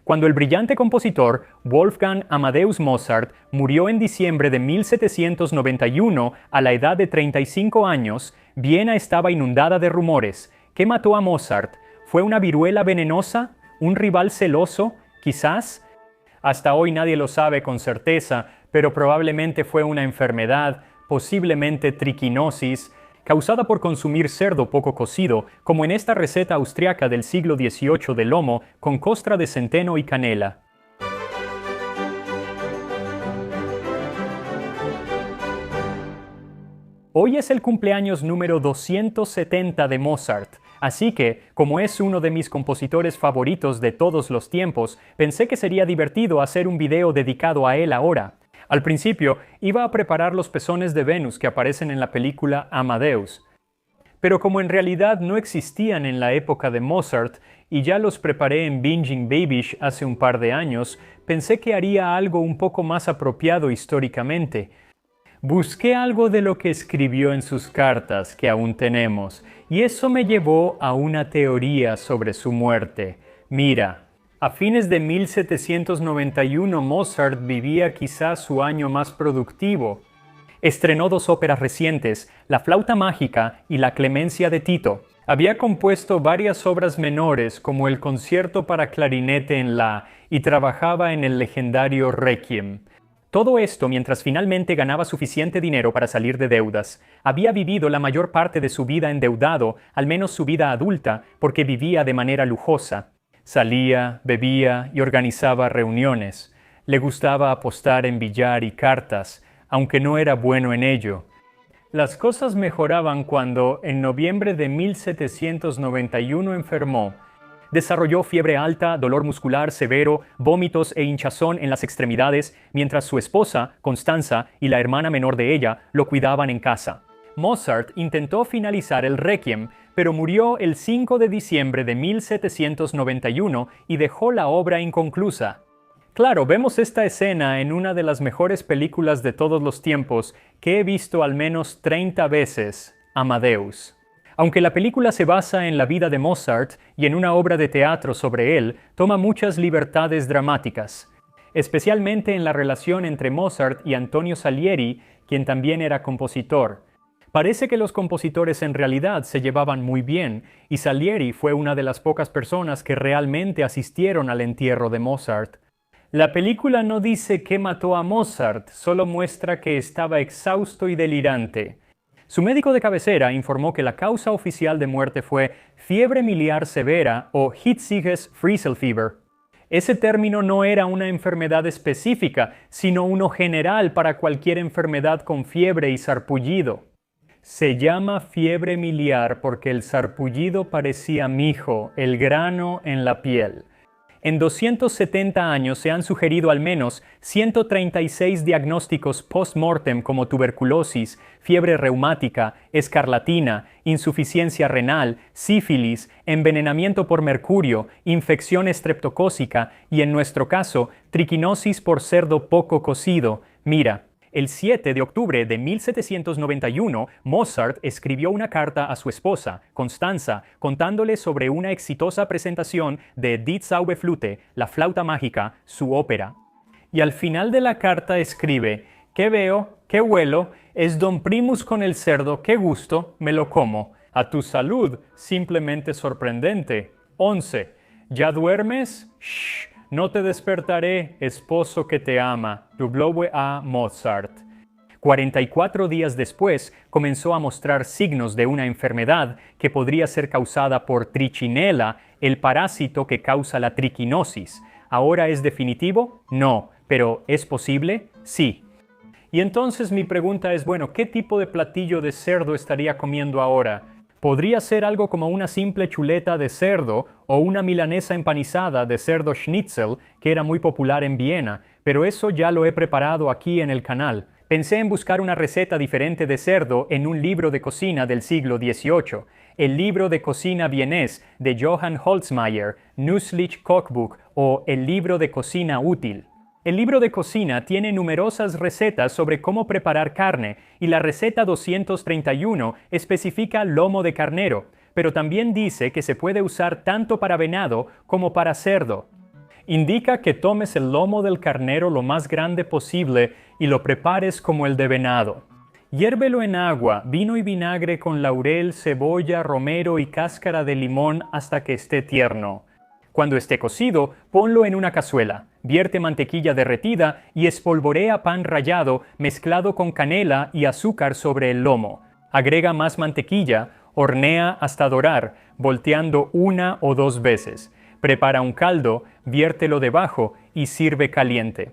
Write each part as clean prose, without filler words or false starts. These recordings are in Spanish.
Cuando el brillante compositor Wolfgang Amadeus Mozart murió en diciembre de 1791 a la edad de 35 años, Viena estaba inundada de rumores. ¿Qué mató a Mozart? ¿Fue una viruela venenosa? ¿Un rival celoso? ¿Quizás? Hasta hoy nadie lo sabe con certeza, pero probablemente fue una enfermedad, posiblemente triquinosis, causada por consumir cerdo poco cocido, como en esta receta austriaca del siglo XVIII de lomo con costra de centeno y canela. Hoy es el cumpleaños número 270 de Mozart, así que, como es uno de mis compositores favoritos de todos los tiempos, pensé que sería divertido hacer un video dedicado a él ahora. Al principio, iba a preparar los pezones de Venus que aparecen en la película Amadeus. Pero como en realidad no existían en la época de Mozart y ya los preparé en Binging Babish hace un par de años, pensé que haría algo un poco más apropiado históricamente. Busqué algo de lo que escribió en sus cartas que aún tenemos, y eso me llevó a una teoría sobre su muerte. Mira. A fines de 1791 Mozart vivía quizás su año más productivo. Estrenó dos óperas recientes, La flauta mágica y La clemencia de Tito. Había compuesto varias obras menores como el concierto para clarinete en La y trabajaba en el legendario Requiem. Todo esto mientras finalmente ganaba suficiente dinero para salir de deudas. Había vivido la mayor parte de su vida endeudado, al menos su vida adulta, porque vivía de manera lujosa. Salía, bebía y organizaba reuniones. Le gustaba apostar en billar y cartas, aunque no era bueno en ello. Las cosas mejoraban cuando, en noviembre de 1791, enfermó. Desarrolló fiebre alta, dolor muscular severo, vómitos e hinchazón en las extremidades, mientras su esposa, Constanza, y la hermana menor de ella lo cuidaban en casa. Mozart intentó finalizar el Requiem, pero murió el 5 de diciembre de 1791 y dejó la obra inconclusa. Claro, vemos esta escena en una de las mejores películas de todos los tiempos que he visto al menos 30 veces, Amadeus. Aunque la película se basa en la vida de Mozart y en una obra de teatro sobre él, toma muchas libertades dramáticas, especialmente en la relación entre Mozart y Antonio Salieri, quien también era compositor. Parece que los compositores en realidad se llevaban muy bien, y Salieri fue una de las pocas personas que realmente asistieron al entierro de Mozart. La película no dice qué mató a Mozart, solo muestra que estaba exhausto y delirante. Su médico de cabecera informó que la causa oficial de muerte fue fiebre miliar severa o Hitziges Frieselfieber. Ese término no era una enfermedad específica, sino uno general para cualquier enfermedad con fiebre y sarpullido. Se llama fiebre miliar porque el sarpullido parecía mijo, el grano en la piel. En 270 años se han sugerido al menos 136 diagnósticos post-mortem como tuberculosis, fiebre reumática, escarlatina, insuficiencia renal, sífilis, envenenamiento por mercurio, infección estreptocócica y, en nuestro caso, triquinosis por cerdo poco cocido. Mira. El 7 de octubre de 1791, Mozart escribió una carta a su esposa, Constanza, contándole sobre una exitosa presentación de Die Zauberflöte, la flauta mágica, su ópera. Y al final de la carta escribe: «¿Qué veo? ¿Qué huelo? Es Don Primus con el cerdo, qué gusto, me lo como. A tu salud, simplemente sorprendente». 11. ¿Ya duermes? Shh. No te despertaré, esposo que te ama. W.A. Mozart. 44 días después, comenzó a mostrar signos de una enfermedad que podría ser causada por trichinella, el parásito que causa la triquinosis. ¿Ahora es definitivo? No. ¿Pero es posible? Sí. Y entonces mi pregunta es, bueno, ¿qué tipo de platillo de cerdo estaría comiendo ahora? Podría ser algo como una simple chuleta de cerdo o una milanesa empanizada de cerdo schnitzel, que era muy popular en Viena, pero eso ya lo he preparado aquí en el canal. Pensé en buscar una receta diferente de cerdo en un libro de cocina del siglo XVIII, el libro de cocina vienés de Johann Holzmeier, Nüsslich Kochbuch o el libro de cocina útil. El libro de cocina tiene numerosas recetas sobre cómo preparar carne y la receta 231 especifica lomo de carnero, pero también dice que se puede usar tanto para venado como para cerdo. indica que tomes el lomo del carnero lo más grande posible y lo prepares como el de venado. Hiérvelo en agua, vino y vinagre con laurel, cebolla, romero y cáscara de limón hasta que esté tierno. Cuando esté cocido, ponlo en una cazuela, vierte mantequilla derretida y espolvorea pan rallado mezclado con canela y azúcar sobre el lomo. Agrega más mantequilla, hornea hasta dorar, volteando 1 o 2 veces. Prepara un caldo, viértelo debajo y sirve caliente.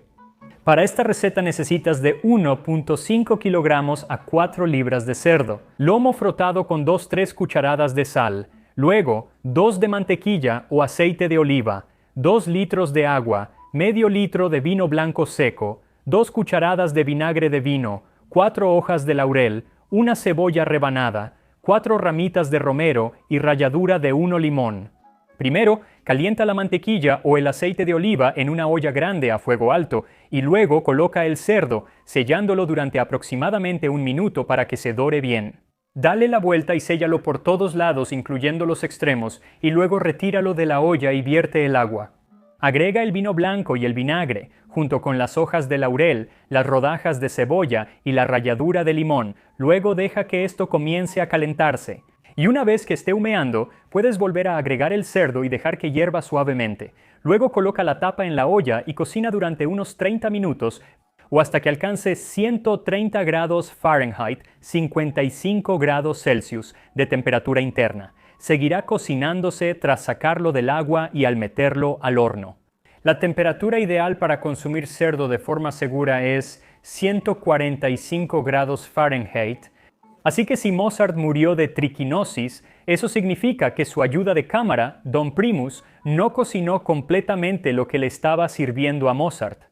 Para esta receta necesitas de 1.5 kilogramos a 4 libras de cerdo, lomo frotado con 2-3 cucharadas de sal, luego 2 de mantequilla o aceite de oliva, 2 litros de agua, medio litro de vino blanco seco, 2 cucharadas de vinagre de vino, 4 hojas de laurel, una cebolla rebanada, 4 ramitas de romero y ralladura de 1 limón. Primero, calienta la mantequilla o el aceite de oliva en una olla grande a fuego alto y luego coloca el cerdo, sellándolo durante aproximadamente 1 minuto para que se dore bien. Dale la vuelta y séllalo por todos lados, incluyendo los extremos, y luego retíralo de la olla y vierte el agua. Agrega el vino blanco y el vinagre, junto con las hojas de laurel, las rodajas de cebolla y la ralladura de limón. Luego deja que esto comience a calentarse. Y una vez que esté humeando, puedes volver a agregar el cerdo y dejar que hierva suavemente. Luego coloca la tapa en la olla y cocina durante unos 30 minutos o hasta que alcance 130 grados Fahrenheit, 55 grados Celsius de temperatura interna. Seguirá cocinándose tras sacarlo del agua y al meterlo al horno. La temperatura ideal para consumir cerdo de forma segura es 145 grados Fahrenheit. Así que si Mozart murió de triquinosis, eso significa que su ayuda de cámara, Don Primus, no cocinó completamente lo que le estaba sirviendo a Mozart.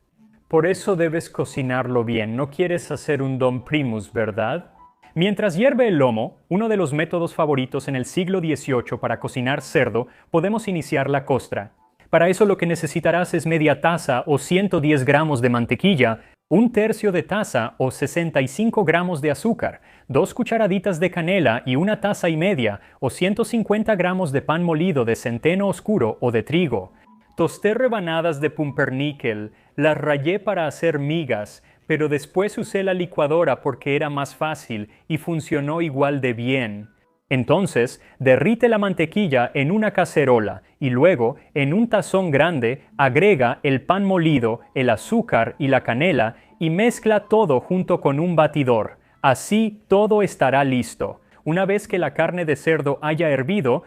Por eso debes cocinarlo bien, no quieres hacer un Don Primus, ¿verdad? Mientras hierve el lomo, uno de los métodos favoritos en el siglo XVIII para cocinar cerdo, podemos iniciar la costra. Para eso lo que necesitarás es media taza o 110 gramos de mantequilla, 1/3 de taza o 65 gramos de azúcar, 2 cucharaditas de canela y 1 taza y media o 150 gramos de pan molido de centeno oscuro o de trigo. Tosté rebanadas de pumpernickel, las rallé para hacer migas, pero después usé la licuadora porque era más fácil y funcionó igual de bien. Entonces, derrite la mantequilla en una cacerola y luego, en un tazón grande, agrega el pan molido, el azúcar y la canela y mezcla todo junto con un batidor. Así todo estará listo. Una vez que la carne de cerdo haya hervido,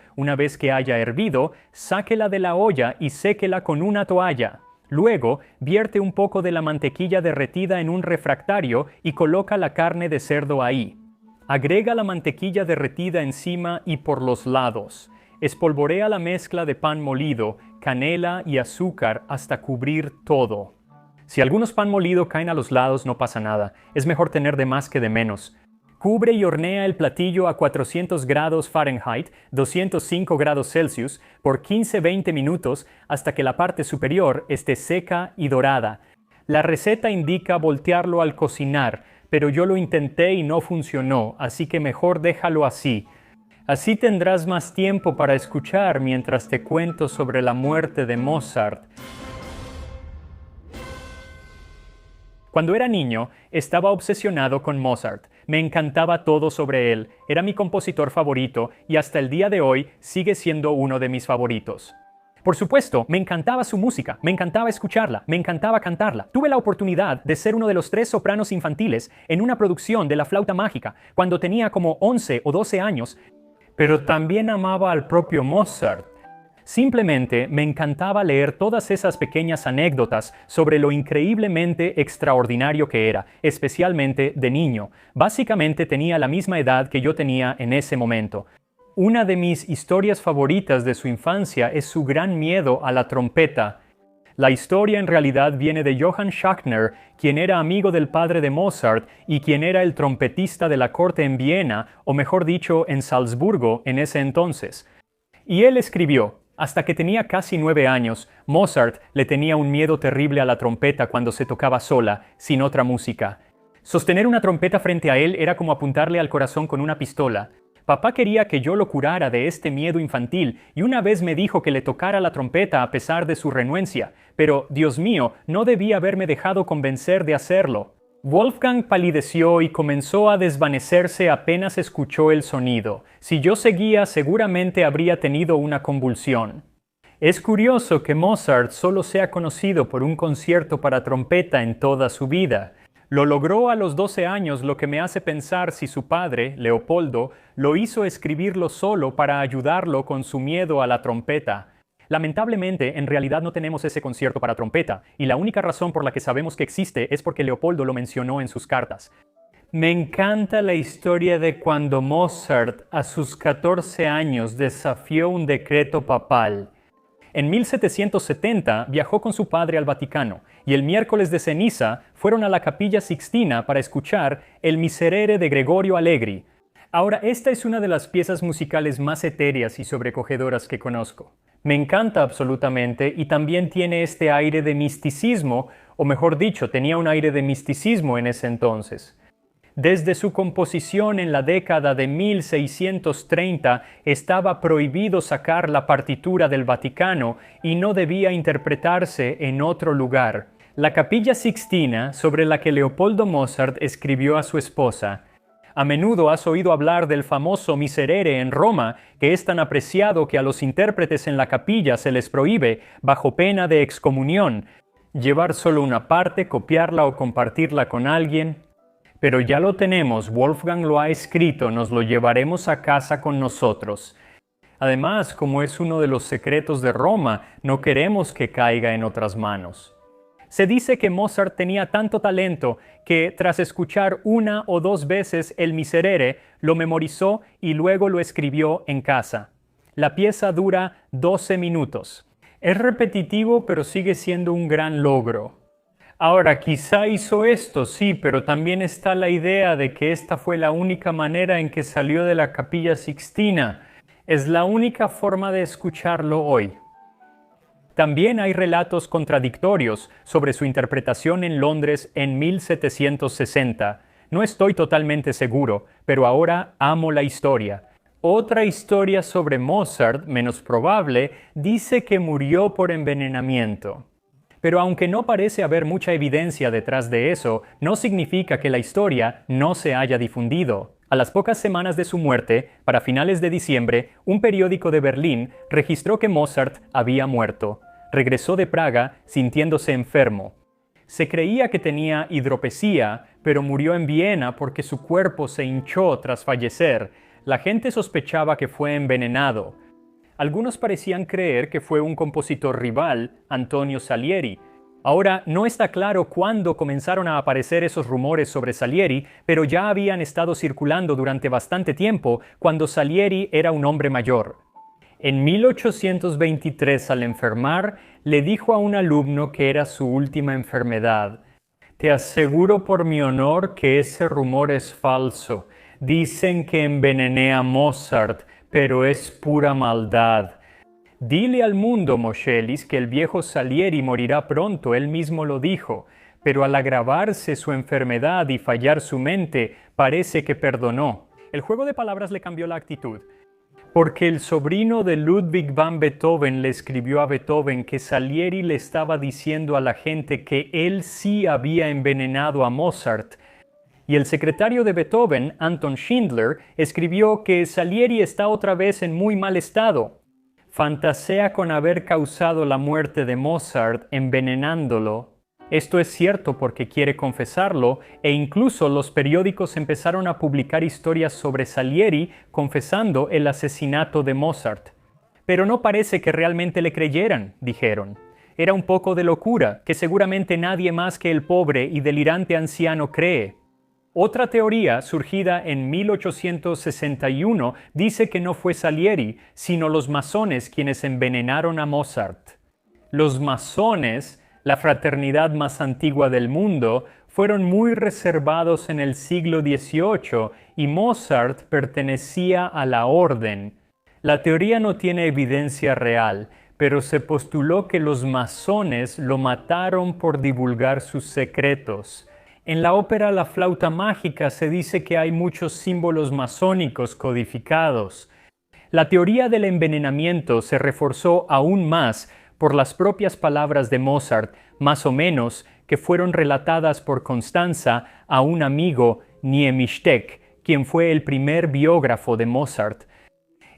sáquela de la olla y séquela con una toalla. Luego, vierte un poco de la mantequilla derretida en un refractario y coloca la carne de cerdo ahí. Agrega la mantequilla derretida encima y por los lados. Espolvorea la mezcla de pan molido, canela y azúcar hasta cubrir todo. Si algunos pan molido caen a los lados no pasa nada, es mejor tener de más que de menos. Cubre y hornea el platillo a 400 grados Fahrenheit, 205 grados Celsius, por 15-20 minutos hasta que la parte superior esté seca y dorada. La receta indica voltearlo al cocinar, pero yo lo intenté y no funcionó, así que mejor déjalo así. Así tendrás más tiempo para escuchar mientras te cuento sobre la muerte de Mozart. Cuando era niño, estaba obsesionado con Mozart. Me encantaba todo sobre él, era mi compositor favorito y hasta el día de hoy sigue siendo uno de mis favoritos. Por supuesto, me encantaba su música, me encantaba escucharla, me encantaba cantarla. Tuve la oportunidad de ser uno de los 3 sopranos infantiles en una producción de La Flauta Mágica, cuando tenía como 11 o 12 años, pero también amaba al propio Mozart. Simplemente me encantaba leer todas esas pequeñas anécdotas sobre lo increíblemente extraordinario que era, especialmente de niño. Básicamente tenía la misma edad que yo tenía en ese momento. Una de mis historias favoritas de su infancia es su gran miedo a la trompeta. La historia en realidad viene de Johann Schachtner, quien era amigo del padre de Mozart y quien era el trompetista de la corte en Viena, o mejor dicho, en Salzburgo en ese entonces. Y él escribió: hasta que tenía casi 9 años, Mozart le tenía un miedo terrible a la trompeta cuando se tocaba sola, sin otra música. Sostener una trompeta frente a él era como apuntarle al corazón con una pistola. Papá quería que yo lo curara de este miedo infantil y una vez me dijo que le tocara la trompeta a pesar de su renuencia, pero, Dios mío, no debía haberme dejado convencer de hacerlo. Wolfgang palideció y comenzó a desvanecerse apenas escuchó el sonido. Si yo seguía, seguramente habría tenido una convulsión. Es curioso que Mozart solo sea conocido por un concierto para trompeta en toda su vida. Lo logró a los 12 años, lo que me hace pensar si su padre, Leopoldo, lo hizo escribirlo solo para ayudarlo con su miedo a la trompeta. Lamentablemente, en realidad no tenemos ese concierto para trompeta, y la única razón por la que sabemos que existe es porque Leopoldo lo mencionó en sus cartas. Me encanta la historia de cuando Mozart, a sus 14 años, desafió un decreto papal. En 1770 viajó con su padre al Vaticano y el miércoles de ceniza fueron a la Capilla Sixtina para escuchar el Miserere de Gregorio Allegri. Ahora, esta es una de las piezas musicales más etéreas y sobrecogedoras que conozco. Me encanta absolutamente y también tiene este aire de misticismo, o mejor dicho, tenía un aire de misticismo en ese entonces. Desde su composición en la década de 1630 estaba prohibido sacar la partitura del Vaticano y no debía interpretarse en otro lugar. La Capilla Sixtina, sobre la que Leopoldo Mozart escribió a su esposa. A menudo has oído hablar del famoso Miserere en Roma, que es tan apreciado que a los intérpretes en la capilla se les prohíbe, bajo pena de excomunión, llevar solo una parte, copiarla o compartirla con alguien. Pero ya lo tenemos, Wolfgang lo ha escrito, nos lo llevaremos a casa con nosotros. Además, como es uno de los secretos de Roma, no queremos que caiga en otras manos. Se dice que Mozart tenía tanto talento que, tras escuchar una o dos veces el Miserere, lo memorizó y luego lo escribió en casa. La pieza dura 12 minutos. Es repetitivo, pero sigue siendo un gran logro. Ahora, quizá hizo esto, sí, pero también está la idea de que esta fue la única manera en que salió de la Capilla Sixtina. Es la única forma de escucharlo hoy. También hay relatos contradictorios sobre su interpretación en Londres en 1760. No estoy totalmente seguro, pero ahora amo la historia. Otra historia sobre Mozart, menos probable, dice que murió por envenenamiento. Pero aunque no parece haber mucha evidencia detrás de eso, no significa que la historia no se haya difundido. A las pocas semanas de su muerte, para finales de diciembre, un periódico de Berlín registró que Mozart había muerto. Regresó de Praga sintiéndose enfermo. Se creía que tenía hidropesía, pero murió en Viena porque su cuerpo se hinchó tras fallecer. La gente sospechaba que fue envenenado. Algunos parecían creer que fue un compositor rival, Antonio Salieri. Ahora, no está claro cuándo comenzaron a aparecer esos rumores sobre Salieri, pero ya habían estado circulando durante bastante tiempo cuando Salieri era un hombre mayor. En 1823, al enfermar, le dijo a un alumno que era su última enfermedad: «Te aseguro por mi honor que ese rumor es falso. Dicen que envenené a Mozart, pero es pura maldad. Dile al mundo, Moscheles, que el viejo Salieri morirá pronto, él mismo lo dijo, pero al agravarse su enfermedad y fallar su mente, parece que perdonó». El juego de palabras le cambió la actitud, porque el sobrino de Ludwig van Beethoven le escribió a Beethoven que Salieri le estaba diciendo a la gente que él sí había envenenado a Mozart. Y el secretario de Beethoven, Anton Schindler, escribió que Salieri está otra vez en muy mal estado. Fantasea con haber causado la muerte de Mozart envenenándolo. Esto es cierto porque quiere confesarlo, e incluso los periódicos empezaron a publicar historias sobre Salieri confesando el asesinato de Mozart. Pero no parece que realmente le creyeran, dijeron. Era un poco de locura, que seguramente nadie más que el pobre y delirante anciano cree. Otra teoría, surgida en 1861, dice que no fue Salieri, sino los masones quienes envenenaron a Mozart. Los masones, la fraternidad más antigua del mundo, fueron muy reservados en el siglo XVIII y Mozart pertenecía a la orden. La teoría no tiene evidencia real, pero se postuló que los masones lo mataron por divulgar sus secretos. En la ópera La flauta mágica se dice que hay muchos símbolos masónicos codificados. La teoría del envenenamiento se reforzó aún más por las propias palabras de Mozart, más o menos, que fueron relatadas por Constanza a un amigo, Niemishtek, quien fue el primer biógrafo de Mozart.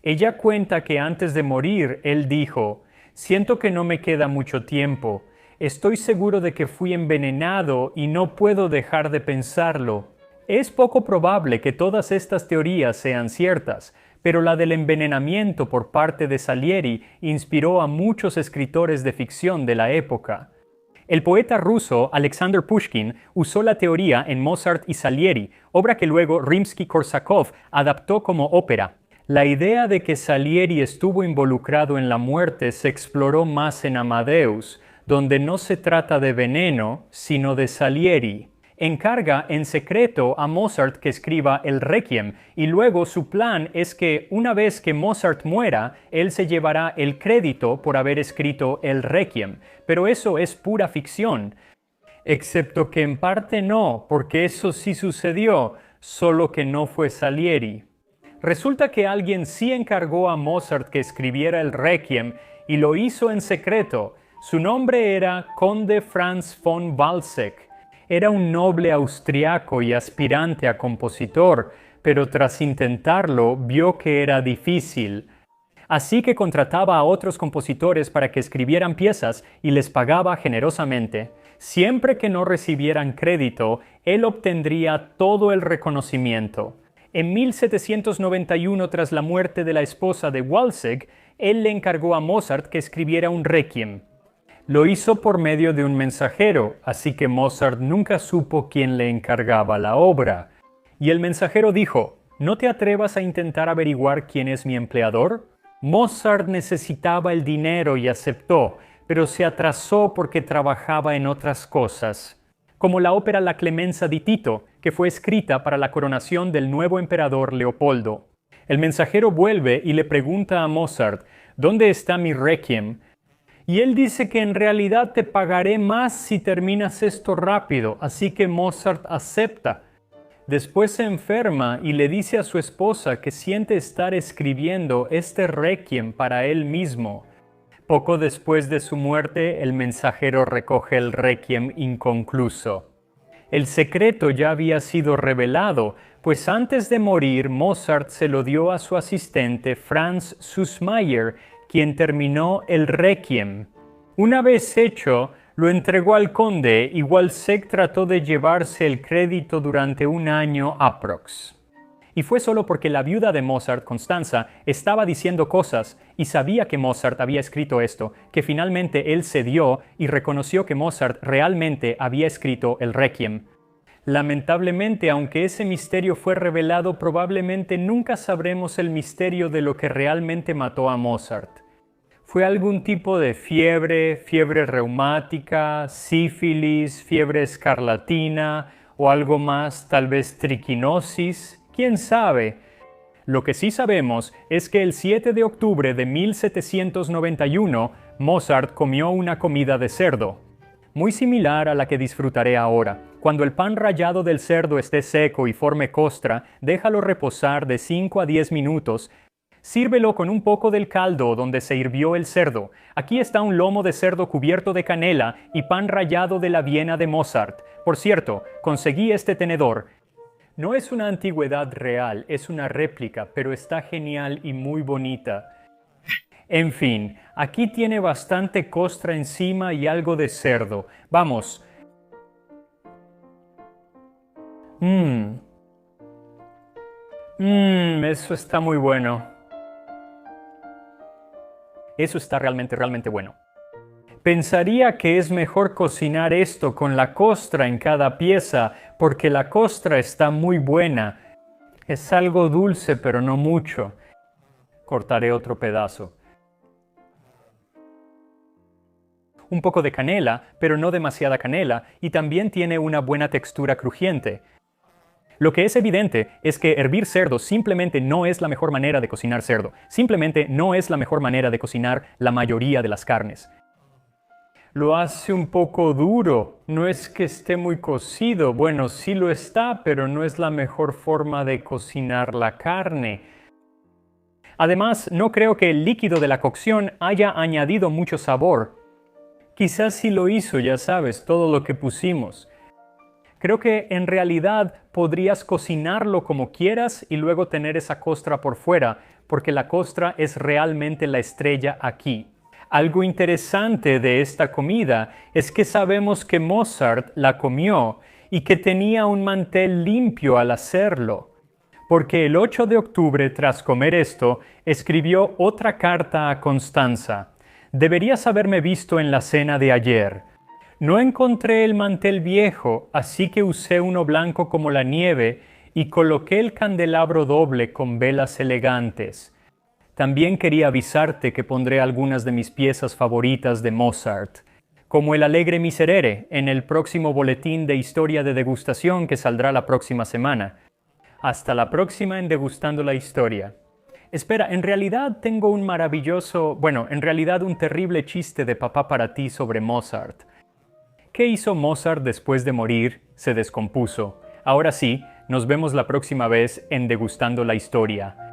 Ella cuenta que antes de morir, él dijo: «Siento que no me queda mucho tiempo. Estoy seguro de que fui envenenado y no puedo dejar de pensarlo». Es poco probable que todas estas teorías sean ciertas, pero la del envenenamiento por parte de Salieri inspiró a muchos escritores de ficción de la época. El poeta ruso Alexander Pushkin usó la teoría en Mozart y Salieri, obra que luego Rimsky-Korsakov adaptó como ópera. La idea de que Salieri estuvo involucrado en la muerte se exploró más en Amadeus, donde no se trata de veneno, sino de Salieri. Encarga en secreto a Mozart que escriba el Requiem y luego su plan es que una vez que Mozart muera, él se llevará el crédito por haber escrito el Requiem. Pero eso es pura ficción. Excepto que en parte no, porque eso sí sucedió, solo que no fue Salieri. Resulta que alguien sí encargó a Mozart que escribiera el Requiem y lo hizo en secreto. Su nombre era Conde Franz von Walsegg. Era un noble austriaco y aspirante a compositor, pero tras intentarlo vio que era difícil. Así que contrataba a otros compositores para que escribieran piezas y les pagaba generosamente. Siempre que no recibieran crédito, él obtendría todo el reconocimiento. En 1791, tras la muerte de la esposa de Walsegg, él le encargó a Mozart que escribiera un Requiem. Lo hizo por medio de un mensajero, así que Mozart nunca supo quién le encargaba la obra. Y el mensajero dijo: «¿No te atrevas a intentar averiguar quién es mi empleador?». Mozart necesitaba el dinero y aceptó, pero se atrasó porque trabajaba en otras cosas, como la ópera La Clemenza di Tito, que fue escrita para la coronación del nuevo emperador Leopoldo. El mensajero vuelve y le pregunta a Mozart: «¿Dónde está mi Requiem?». Y él dice que en realidad te pagaré más si terminas esto rápido, así que Mozart acepta. Después se enferma y le dice a su esposa que siente estar escribiendo este Requiem para él mismo. Poco después de su muerte, el mensajero recoge el Requiem inconcluso. El secreto ya había sido revelado, pues antes de morir Mozart se lo dio a su asistente Franz Süssmayr, quien terminó el Requiem. Una vez hecho, lo entregó al conde y Walsegg trató de llevarse el crédito durante un año aprox. Y fue solo porque la viuda de Mozart, Constanza, estaba diciendo cosas y sabía que Mozart había escrito esto, que finalmente él cedió y reconoció que Mozart realmente había escrito el Requiem. Lamentablemente, aunque ese misterio fue revelado, probablemente nunca sabremos el misterio de lo que realmente mató a Mozart. ¿Fue algún tipo de fiebre reumática, sífilis, fiebre escarlatina o algo más, tal vez triquinosis? ¿Quién sabe? Lo que sí sabemos es que el 7 de octubre de 1791, Mozart comió una comida de cerdo, muy similar a la que disfrutaré ahora. Cuando el pan rallado del cerdo esté seco y forme costra, déjalo reposar de 5 a 10 minutos. Sírvelo con un poco del caldo donde se hirvió el cerdo. Aquí está un lomo de cerdo cubierto de canela y pan rallado de la Viena de Mozart. Por cierto, conseguí este tenedor. No es una antigüedad real, es una réplica, pero está genial y muy bonita. En fin, aquí tiene bastante costra encima y algo de cerdo. Vamos. Eso está muy bueno. Eso está realmente bueno. Pensaría que es mejor cocinar esto con la costra en cada pieza, porque la costra está muy buena. Es algo dulce, pero no mucho. Cortaré otro pedazo. Un poco de canela, pero no demasiada canela, y también tiene una buena textura crujiente. Lo que es evidente es que hervir cerdo simplemente no es la mejor manera de cocinar cerdo. Simplemente no es la mejor manera de cocinar la mayoría de las carnes. lo hace un poco duro. No es que esté muy cocido. Bueno, sí lo está, pero no es la mejor forma de cocinar la carne. Además, no creo que el líquido de la cocción haya añadido mucho sabor. Quizás sí lo hizo, ya sabes, todo lo que pusimos. Creo que en realidad podrías cocinarlo como quieras y luego tener esa costra por fuera, porque la costra es realmente la estrella aquí. Algo interesante de esta comida es que sabemos que Mozart la comió y que tenía un mantel limpio al hacerlo, porque el 8 de octubre, tras comer esto, escribió otra carta a Constanza. Deberías haberme visto en la cena de ayer. No encontré el mantel viejo, así que usé uno blanco como la nieve y coloqué el candelabro doble con velas elegantes. También quería avisarte que pondré algunas de mis piezas favoritas de Mozart, como el Alegre Miserere, en el próximo boletín de historia de degustación que saldrá la próxima semana. Hasta la próxima en Degustando la Historia. Espera, en realidad tengo un un terrible chiste de papá para ti sobre Mozart. ¿Qué hizo Mozart después de morir? Se descompuso. Ahora sí, nos vemos la próxima vez en Degustando la Historia.